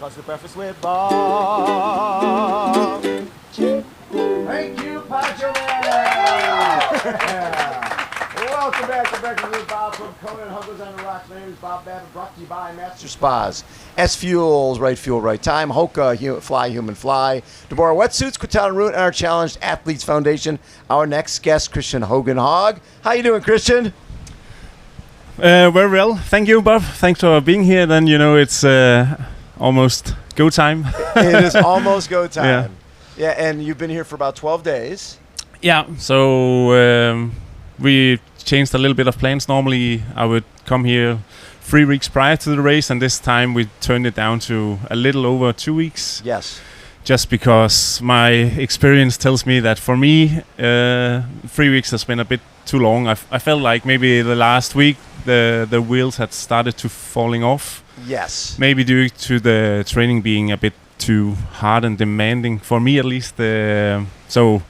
Cause the breakfast with Bob. Thank you, Pancho Man. Welcome back to Breakfast with Bob from Kona and Huggo's on the Rocks. My name is Bob Babbitt, brought to you by Master Spas. SFuels, right fuel, right time. HOKA, fly, human fly. Deboer, Wetsuits, Quintana Route, and our Challenged Athletes Foundation. Our next guest, Kristian Hogenhaug. How you doing, Kristian? Very well. Thank you, Bob. Thanks for being here. Then, it's almost go time. It is almost go time. Yeah, and you've been here for about 12 days. Yeah, so we changed a little bit of plans. Normally, I would come here 3 weeks prior to the race, and this time we turned it down to a little over 2 weeks. Yes. Just because my experience tells me that for me, 3 weeks has been a bit too long. I felt like maybe the last week the wheels had started to falling off. Yes. Maybe due to the training being a bit too hard and demanding for me, at least. So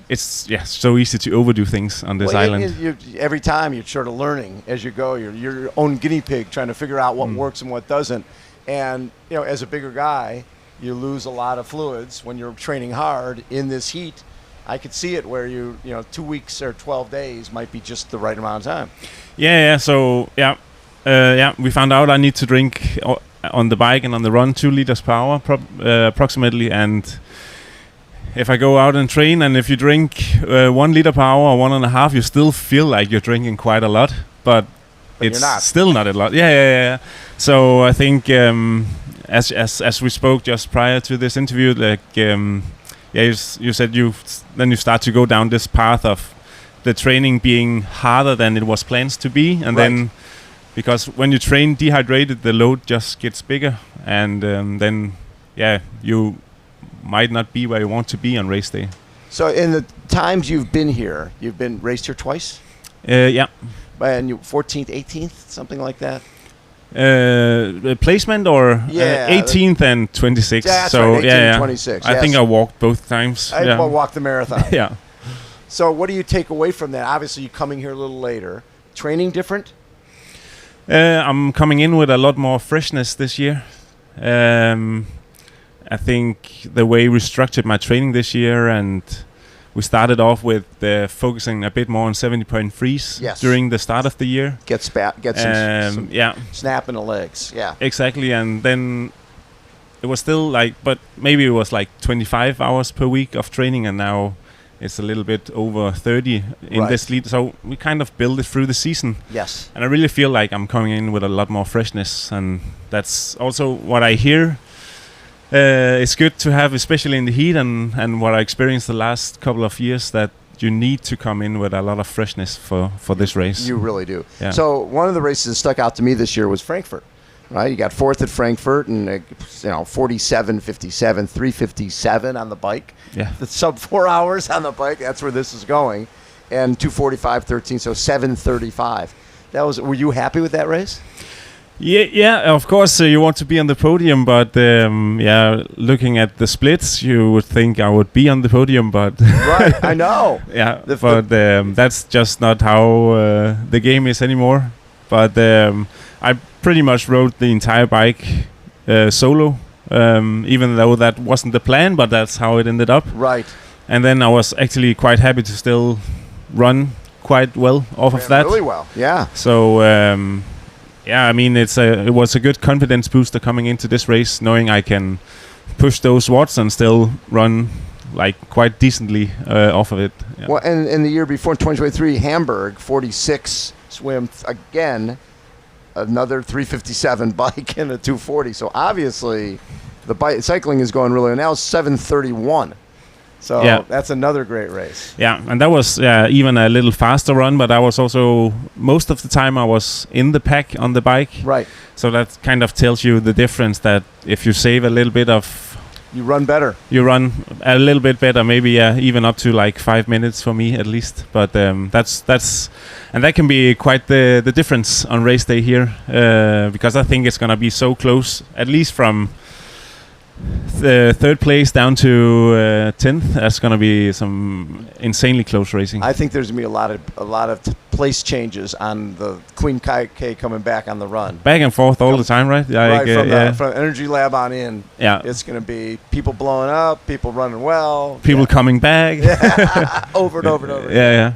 it's so easy to overdo things on this island. Every time you're sort of learning as you go. You're your own guinea pig, trying to figure out what works and what doesn't. And as a bigger guy, you lose a lot of fluids when you're training hard in this heat. I could see it where 2 weeks or 12 days might be just the right amount of time. So we found out I need to drink on the bike and on the run 2 liters per hour approximately, and if I go out and train and if you drink 1 liter per hour or 1.5, you still feel like you're drinking quite a lot, but it's still not a lot. So I think as we spoke just prior to this interview, you said you start to go down this path of the training being harder than it was planned to be, and then because when you train dehydrated, the load just gets bigger, and then you might not be where you want to be on race day. So in the times you've been here, you've been raced here twice? Yeah. And you 14th, 18th, something like that? Placement or 18th and 26th. Yeah, so right, 18th and 26. I think I walked both times. I walked the marathon. Yeah. So what do you take away from that? Obviously, you're coming here a little later. Training different? I'm coming in with a lot more freshness this year. I think the way we structured my training this year, and we started off with focusing a bit more on 70.3s during the start of the year. Get some snap in the legs. Yeah. Exactly, and then it was still but maybe it was 25 hours per week of training, and now it's a little bit over 30 in this lead. So we kind of build it through the season. Yes. And I really feel like I'm coming in with a lot more freshness, and that's also what I hear. It's good to have, especially in the heat, and what I experienced the last couple of years, that you need to come in with a lot of freshness for this race. You really do. Yeah. So one of the races that stuck out to me this year was Frankfurt. Right, you got 4th at Frankfurt, and 47:57, 3:57 on the bike. Yeah, the sub 4 hours on the bike. That's where this is going, and 2:45:13, so 7:35. Were you happy with that race? Yeah. Of course, you want to be on the podium, but looking at the splits, you would think I would be on the podium, but right, I know. Yeah, that's just not how the game is anymore. But I pretty much rode the entire bike solo, even though that wasn't the plan, but that's how it ended up. Right. And then I was actually quite happy to still run quite well off of that. Really well, yeah. So, I mean, it was a good confidence booster coming into this race, knowing I can push those watts and still run quite decently off of it. Yeah. Well, and in the year before, in 2023, Hamburg, 46 swim again. Another 3:57 bike and a 2:40. So obviously, the cycling is going really well. Now it's 7:31. So that's another great race. Yeah, and that was even a little faster run, but I was also, most of the time I was in the pack on the bike. Right. So that kind of tells you the difference, that if you save a little bit of... You run better. You run a little bit better, maybe even up to 5 minutes for me at least. But that's and that can be quite the difference on race day here, because I think it's gonna be so close, at least from third place down to 10th. That's gonna be some insanely close racing. I think there's gonna be a lot of place changes on the Queen Kai coming back on the run. Back and forth all the time, right? Right, from Energy Lab on in. Yeah. It's gonna be people blowing up, people running well, people coming back. over and over and over. Yeah.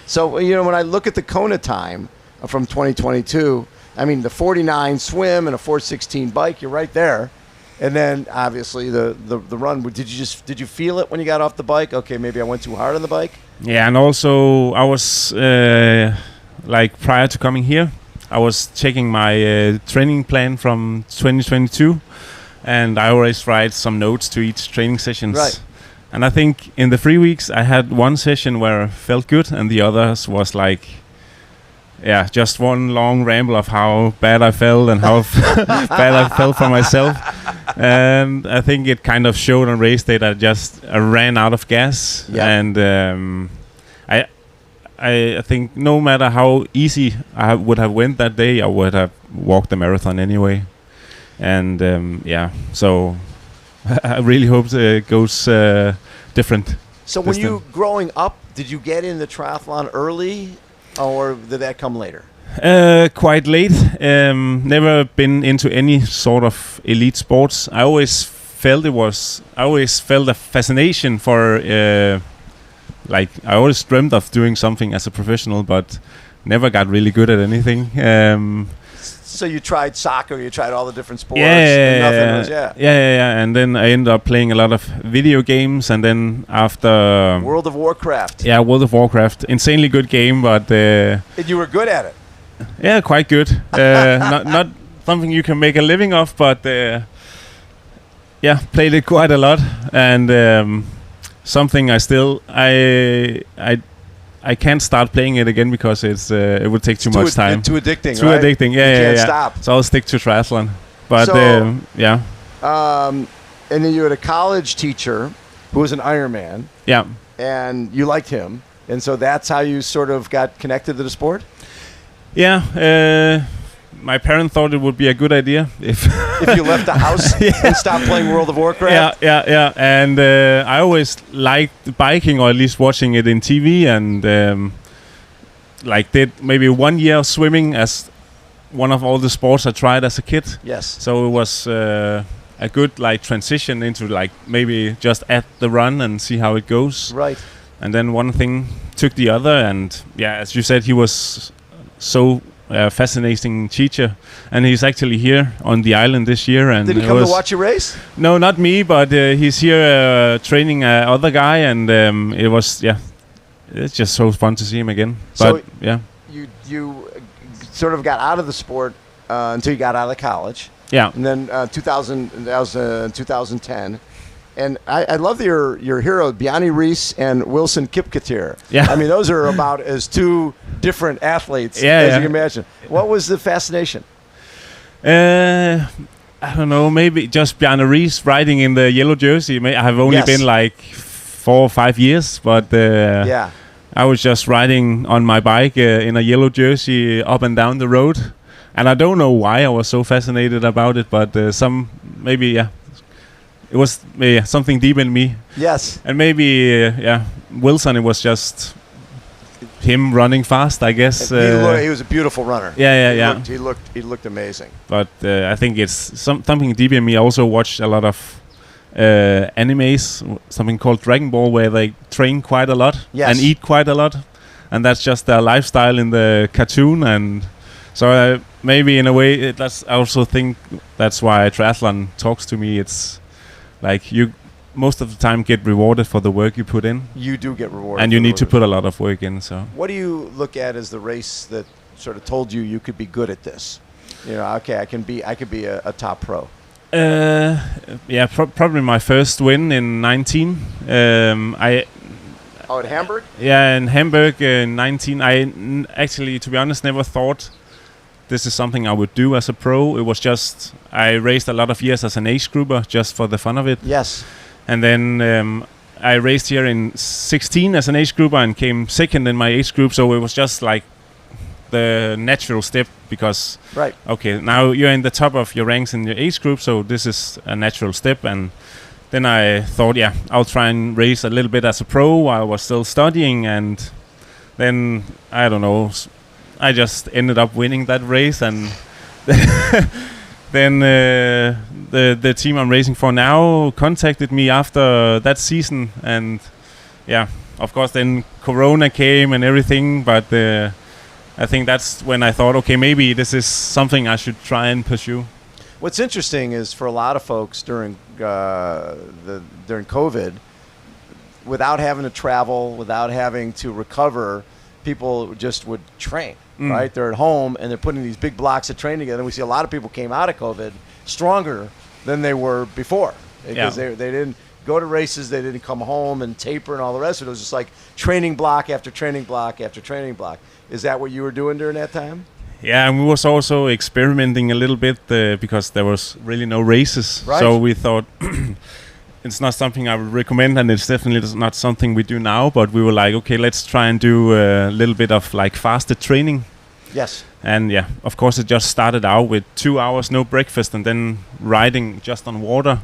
So when I look at the Kona time from 2022, I mean the 49 swim and a 4:16 bike, you're right there. And then obviously the run. Did you feel it when you got off the bike? Okay, maybe I went too hard on the bike. Yeah, and also I was like prior to coming here, I was checking my training plan from 2022, and I always write some notes to each training sessions. Right. And I think in the 3 weeks I had one session where I felt good, and the others was like, just one long ramble of how bad I felt and how bad I felt for myself. And I think it kind of showed on race day that I ran out of gas. Yeah. And I think no matter how easy I would have went that day, I would have walked the marathon anyway. And so I really hope it goes different. So when you growing up, did you get in the triathlon early, or did that come later? Quite late. Never been into any sort of elite sports. I always felt a fascination for I always dreamt of doing something as a professional, but never got really good at anything. So you tried soccer, you tried all the different sports, and nothing was, and then I ended up playing a lot of video games, and then after World of Warcraft. Yeah, World of Warcraft, insanely good game, but and you were good at it. Yeah, quite good. Not something you can make a living of, but played it quite a lot, and something I can't start playing it again because it would take too much time. Too addicting. Too right? addicting. You can't stop. So I'll stick to triathlon. But and then you had a college teacher who was an Ironman. Yeah. And you liked him, and so that's how you sort of got connected to the sport. Yeah. My parents thought it would be a good idea if you left the house and stopped playing World of Warcraft. Yeah. And I always liked biking, or at least watching it in TV, and did maybe 1 year of swimming as one of all the sports I tried as a kid. Yes. So it was a good transition into maybe just at the run and see how it goes. Right. And then one thing took the other, and as you said, he was so fascinating teacher, and he's actually here on the island this year. And did he come to watch you race? No, not me, but he's here training other guy, and it was it's just so fun to see him again. So you sort of got out of the sport until you got out of college. Yeah, and then 2010. And I love your hero, Bjarne Riis and Wilson Kipketer. Yeah. I mean, those are about as two different athletes as you can imagine. What was the fascination? I don't know, maybe just Bjarne Riis riding in the yellow jersey. I have only been 4 or 5 years, but I was just riding on my bike in a yellow jersey up and down the road. And I don't know why I was so fascinated about it, but it was something deep in me. Yes. And maybe, Wilson, it was just him running fast, I guess. He was a beautiful runner. Yeah. He looked amazing. But I think it's something deep in me. I also watched a lot of animes, something called Dragon Ball, where they train quite a lot and eat quite a lot. And that's just their lifestyle in the cartoon. And so maybe in a way, I also think that's why triathlon talks to me. It's you most of the time get rewarded for the work you put in. You do get rewarded. And you need to put a lot of work in. So what do you look at as the race that sort of told you could be good at this? Okay, I could be a top pro. Probably my first win in 19. At Hamburg? Yeah, in Hamburg in 19. I actually, to be honest, never thought this is something I would do as a pro. It was just, I raced a lot of years as an age grouper just for the fun of it. Yes. And then I raced here in 16 as an age grouper and came second in my age group. So it was just the natural step because, right. Okay, now you're in the top of your ranks in your age group. So this is a natural step. And then I thought, yeah, I'll try and race a little bit as a pro while I was still studying, and then I don't know, I just ended up winning that race, and then the team I'm racing for now contacted me after that season, and yeah, of course then Corona came and everything, but I think that's when I thought, okay, maybe this is something I should try and pursue. What's interesting is for a lot of folks during COVID, without having to travel, without having to recover, people just would train, right? They're at home and they're putting these big blocks of training together. And we see a lot of people came out of COVID stronger than they were before because they didn't go to races, they didn't come home and taper and all the rest of it. It was just like training block after training block after training block. Is that what you were doing during that time? Yeah, and we was also experimenting a little bit because there was really no races. Right. So we thought it's not something I would recommend, and it's definitely not something we do now. But we were like, okay, let's try and do a little bit of like fasted training. Yes. And yeah, of course, it just started out with 2 hours, no breakfast, and then riding just on water.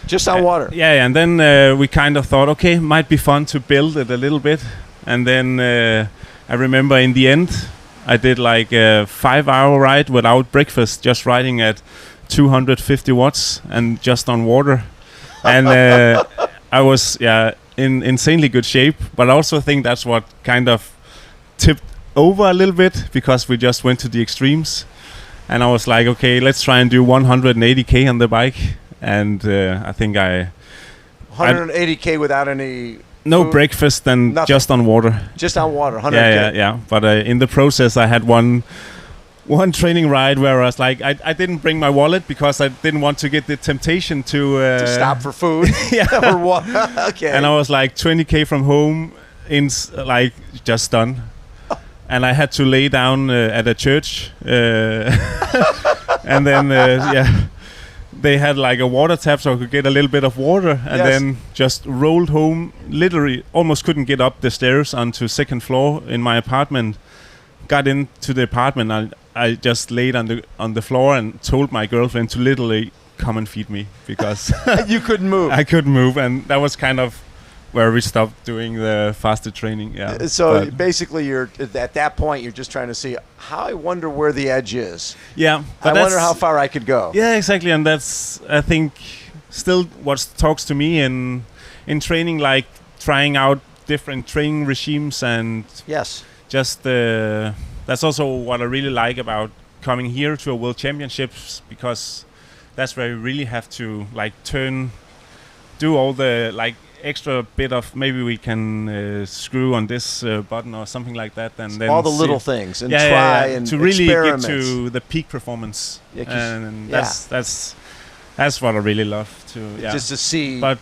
Just on water. Yeah, and then we kind of thought, okay, might be fun to build it a little bit. And then I remember in the end, I did like a 5-hour ride without breakfast, just riding at 250 watts and just on water. And I was in insanely good shape, but I also think that's what kind of tipped over a little bit because we just went to the extremes. And I was like, okay, let's try and do 180k on the bike. And I think 180k without any... No food? Breakfast and Nothing. Just on water. Just on water, 100k. Yeah. But in the process, I had one training ride where I was like, I didn't bring my wallet because I didn't want to get the temptation to stop for food. Yeah. Or what? Okay. And I was like 20k from home, like just done. And I had to lay down at a church, and then they had like a water tap so I could get a little bit of water, and then just rolled home. Literally almost couldn't get up the stairs onto second floor in my apartment. Got into the apartment, I just laid on the floor and told my girlfriend to literally come and feed me because you couldn't move. I couldn't move, and that was kind of where we stopped doing the fasted training. Yeah. So basically, you're at that point. You're just trying to see how. I wonder where the edge is. Yeah. I wonder how far I could go. Yeah, exactly, and that's I think still what talks to me in training, like trying out different training regimes and just that's also what I really like about coming here to a World Championships, because that's where you really have to like do all the like extra bit of maybe we can screw on this button or something like that, and then all the little things and try and to really experiment. get to the peak performance. And that's what I really love to just to see. But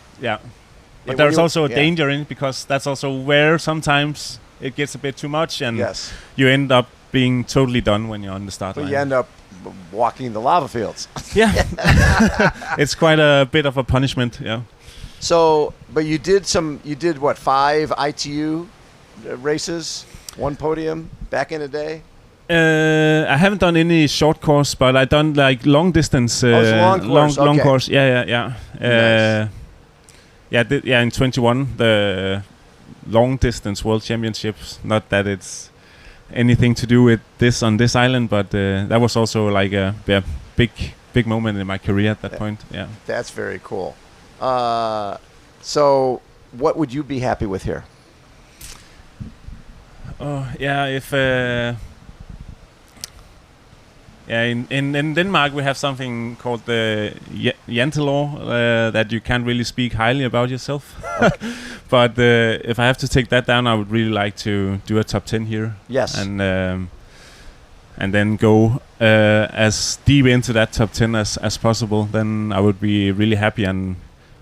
but there's also a danger in it, because that's also where sometimes it gets a bit too much, and you end up being totally done when you're on the start line. You end up walking the lava fields. Yeah. It's quite a bit of a punishment. Yeah. So, but you did what, 5 ITU races, 1 podium back in the day? I haven't done any short course, but I done like long distance. Long course. Yeah. Nice. In 21 the long distance World Championships. Not that it's anything to do with this on this island, but that was also like a big moment in my career at that point. Yeah. That's very cool. So what would you be happy with here? If in Denmark we have something called the Jantelov that you can't really speak highly about yourself. Okay. But if I have to take that down, I would really like to do a top 10 here. Yes. And then go as deep into that top 10 as possible. Then I would be really happy, and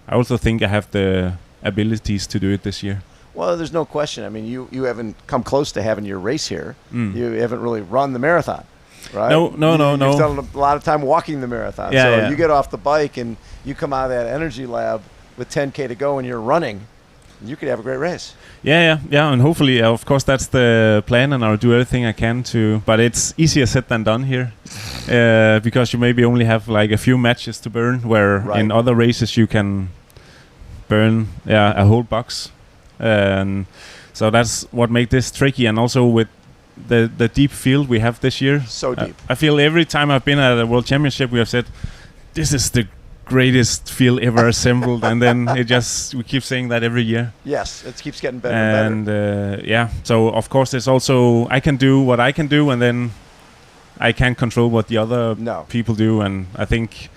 I also think I have the abilities to do it this year. Well, there's no question. I mean, you haven't come close to having your race here. You haven't really run the marathon, right? No. You've done a lot of time walking the marathon. So you get off the bike and you come out of that energy lab with 10K to go and you're running, you could have a great race. Yeah, and hopefully, of course, that's the plan, and I'll do everything I can to. But it's easier said than done here, because you maybe only have like a few matches to burn, where in other races you can burn a whole box, and so that's what made this tricky. And also with the deep field we have this year, so deep. I feel every time I've been at a World Championship, we have said this is the greatest field ever assembled, and then we keep saying that every year. Yes, it keeps getting better and better. So of course there's also I can do what I can do, and then I can't control what the other people do. And I think,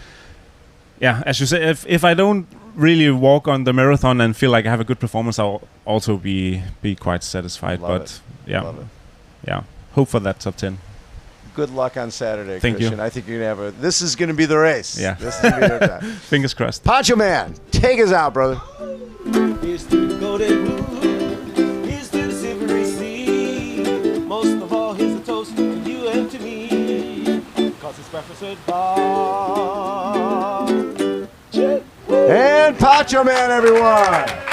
as you say, if I don't really walk on the marathon and feel like I have a good performance, I'll also be quite satisfied. Love it. Hope for that top 10. Good luck on Saturday, Thank Kristian. you. I think you're going to have this is going to be the race. Yeah. This is going to be their time. Fingers crossed. Poncho Man, take us out, brother. Here's to the golden moon. Here's to the silvery sea. Most of all, here's a toast to you and to me. Cause it's breakfast at bar. And Poncho Man, everyone.